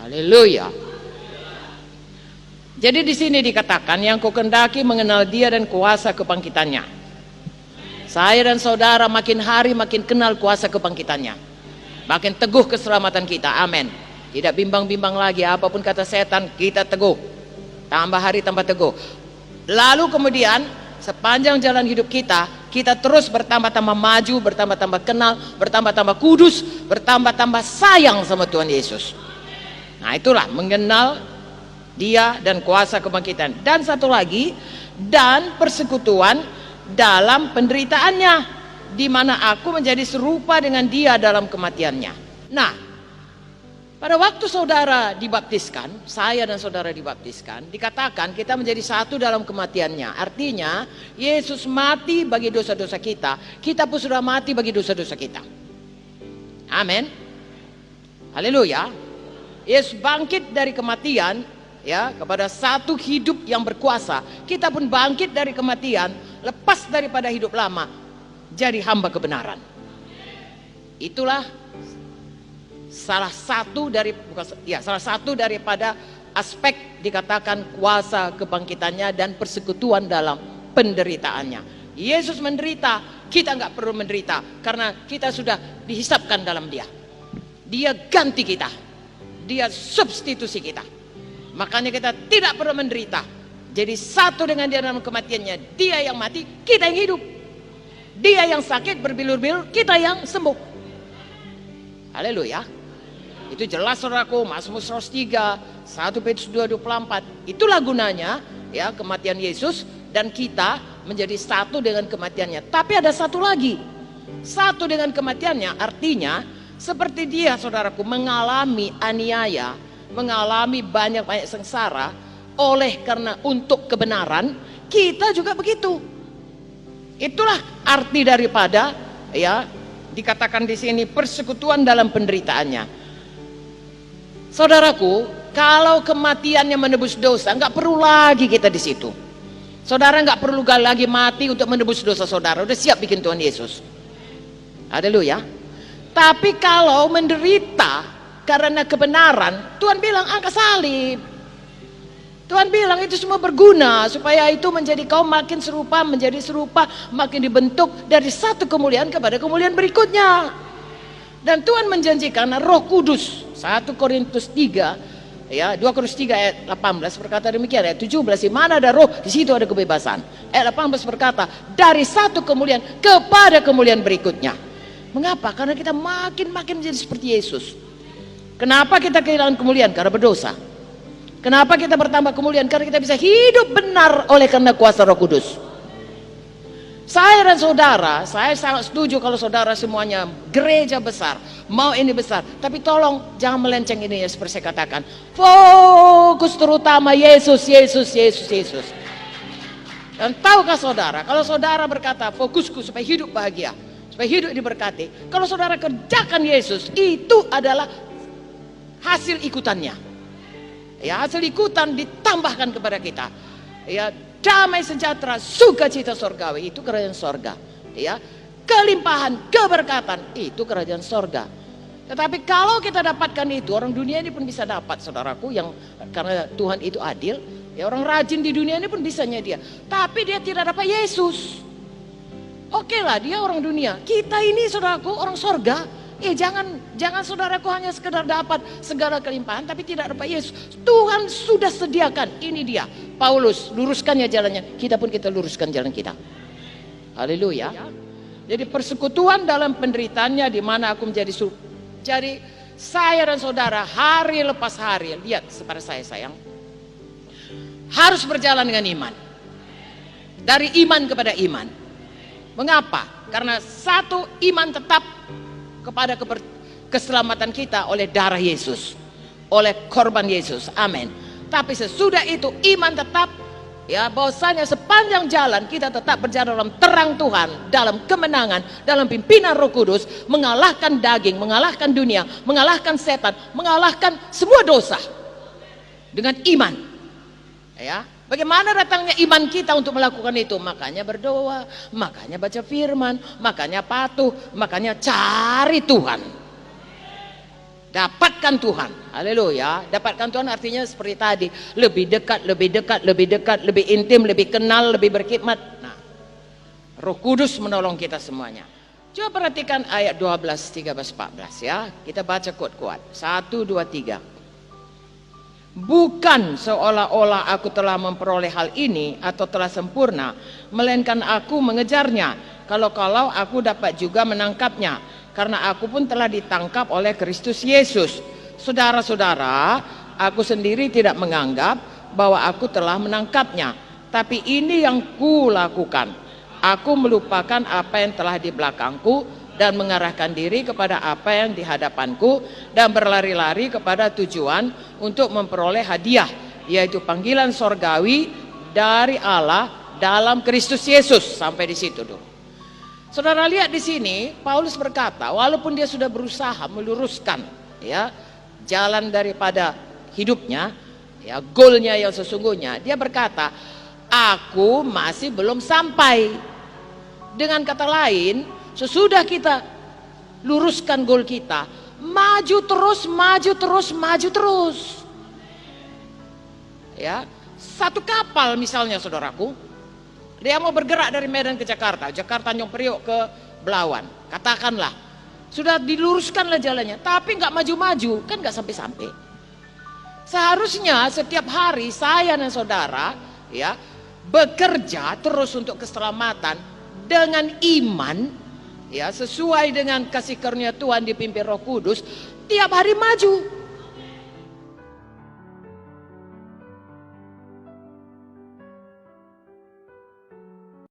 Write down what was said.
Haleluya. Jadi di sini dikatakan yang kau kendaki mengenal Dia dan kuasa kebangkitannya. Saya dan saudara makin hari makin kenal kuasa kebangkitannya. Makin teguh keselamatan kita. Amin. Tidak bimbang-bimbang lagi apapun kata setan, kita teguh. Tambah hari tambah teguh. Lalu kemudian sepanjang jalan hidup kita terus bertambah-tambah maju, bertambah-tambah kenal, bertambah-tambah kudus, bertambah-tambah sayang sama Tuhan Yesus. Nah, itulah mengenal Dia dan kuasa kebangkitan. Dan satu lagi, dan persekutuan dalam penderitaannya, di mana aku menjadi serupa dengan Dia dalam kematiannya. Nah, pada waktu saudara dibaptiskan, saya dan saudara dibaptiskan, dikatakan kita menjadi satu dalam kematiannya. Artinya Yesus mati bagi dosa-dosa kita, kita pun sudah mati bagi dosa-dosa kita. Amin. Haleluya. Yesus bangkit dari kematian, ya, kepada satu hidup yang berkuasa. Kita pun bangkit dari kematian, lepas daripada hidup lama, jadi hamba kebenaran. Itulah salah satu daripada aspek dikatakan kuasa kebangkitannya dan persekutuan dalam penderitaannya. Yesus menderita, kita nggak perlu menderita karena kita sudah dihisapkan dalam Dia. Dia ganti kita, Dia substitusi kita. Makanya kita tidak perlu menderita. Jadi satu dengan Dia dalam kematiannya. Dia yang mati, kita yang hidup. Dia yang sakit berbilur-bilur, kita yang sembuh. Haleluya. Itu jelas saudaraku, Mazmur 103, 1 Petrus 2:24. Itulah gunanya, ya, kematian Yesus dan kita menjadi satu dengan kematiannya. Tapi ada satu lagi. Satu dengan kematiannya artinya seperti Dia, saudaraku, mengalami aniaya, mengalami banyak-banyak sengsara oleh karena untuk kebenaran, kita juga begitu. Itulah arti daripada, ya, dikatakan di sini persekutuan dalam penderitaannya. Saudaraku, kalau kematiannya menebus dosa, nggak perlu lagi kita di situ. Saudara nggak perlu lagi mati untuk menebus dosa saudara. Udah siap bikin Tuhan Yesus. Haleluya. Tapi kalau menderita karena kebenaran, Tuhan bilang angkat salib. Tuhan bilang itu semua berguna supaya itu menjadi kau makin serupa, menjadi serupa, makin dibentuk dari satu kemuliaan kepada kemuliaan berikutnya. Dan Tuhan menjanjikan Roh Kudus. 1 Korintus 3, ya, 2 Korintus 3 ayat 18 berkata demikian. Ayat 17, di mana ada roh, di situ ada kebebasan. Ayat 18 berkata, dari satu kemuliaan kepada kemuliaan berikutnya. Mengapa? Karena kita makin menjadi seperti Yesus. Kenapa kita kehilangan kemuliaan? Karena berdosa. Kenapa kita bertambah kemuliaan? Karena kita bisa hidup benar oleh karena kuasa Roh Kudus. Saya dan saudara, saya sangat setuju kalau saudara semuanya gereja besar, mau ini besar, tapi tolong jangan melenceng ini, ya, seperti saya katakan. Fokus terutama Yesus. Dan tahukah saudara, kalau saudara berkata fokusku supaya hidup bahagia, supaya hidup diberkati, kalau saudara kerjakan Yesus, itu adalah hasil ikutannya. Ya, hasil ikutan ditambahkan kepada kita. Ya, damai sejahtera, sukacita sorgawi, itu kerajaan sorga. Ya, kelimpahan, keberkatan, itu kerajaan sorga. Tetapi kalau kita dapatkan itu, orang dunia ini pun bisa dapat, saudaraku, yang karena Tuhan itu adil. Ya, orang rajin di dunia ini pun bisanya dia. Tapi dia tidak dapat Yesus. Oke lah, dia orang dunia. Kita ini, saudaraku, orang sorga. Jangan saudaraku hanya sekedar dapat segala kelimpahan tapi tidak dapat Yesus. Tuhan sudah sediakan. Ini dia, Paulus, luruskannya jalannya, kita luruskan jalan kita. Haleluya. Jadi persekutuan dalam penderitaannya, di mana aku menjadi Jadi saya dan saudara hari lepas hari, lihat kepada saya sayang, harus berjalan dengan iman. Dari iman kepada iman. Mengapa? Karena satu, iman tetap kepada keselamatan kita oleh darah Yesus, oleh korban Yesus. Amin. Tapi sesudah itu iman tetap, ya, bahwasanya sepanjang jalan kita tetap berjalan dalam terang Tuhan, dalam kemenangan, dalam pimpinan Roh Kudus, mengalahkan daging, mengalahkan dunia, mengalahkan setan, mengalahkan semua dosa dengan iman. Ya, bagaimana datangnya iman kita untuk melakukan itu? Makanya berdoa, makanya baca firman, makanya patuh, makanya cari Tuhan. Dapatkan Tuhan. Haleluya. Dapatkan Tuhan artinya seperti tadi, lebih dekat, lebih dekat, lebih dekat, lebih intim, lebih kenal, lebih berkhidmat. Nah, Roh Kudus menolong kita semuanya. Coba perhatikan ayat 12, 13, 14 ya. Kita baca kuat-kuat. 1, 2, 3. Bukan seolah-olah aku telah memperoleh hal ini atau telah sempurna, melainkan aku mengejarnya. Kalau-kalau aku dapat juga menangkapnya, karena aku pun telah ditangkap oleh Kristus Yesus. Saudara-saudara, aku sendiri tidak menganggap bahwa aku telah menangkapnya, tapi ini yang kulakukan. Aku melupakan apa yang telah di belakangku dan mengarahkan diri kepada apa yang di hadapanku dan berlari-lari kepada tujuan untuk memperoleh hadiah, yaitu panggilan sorgawi dari Allah dalam Kristus Yesus. Sampai di situ dulu. Saudara lihat di sini, Paulus berkata, walaupun dia sudah berusaha meluruskan ya jalan daripada hidupnya, ya goalnya yang sesungguhnya, dia berkata, aku masih belum sampai. Dengan kata lain, sesudah kita luruskan goal kita, maju terus, maju terus, maju terus. Ya, satu kapal misalnya saudaraku, dia mau bergerak dari Medan ke Jakarta, Jakarta Tanjung Priok ke Belawan, katakanlah, sudah diluruskanlah jalannya, tapi nggak maju-maju, kan nggak sampai-sampai. Seharusnya setiap hari saya dan saudara, ya, bekerja terus untuk keselamatan dengan iman, ya, sesuai dengan kasih karunia Tuhan dipimpin Roh Kudus, tiap hari maju.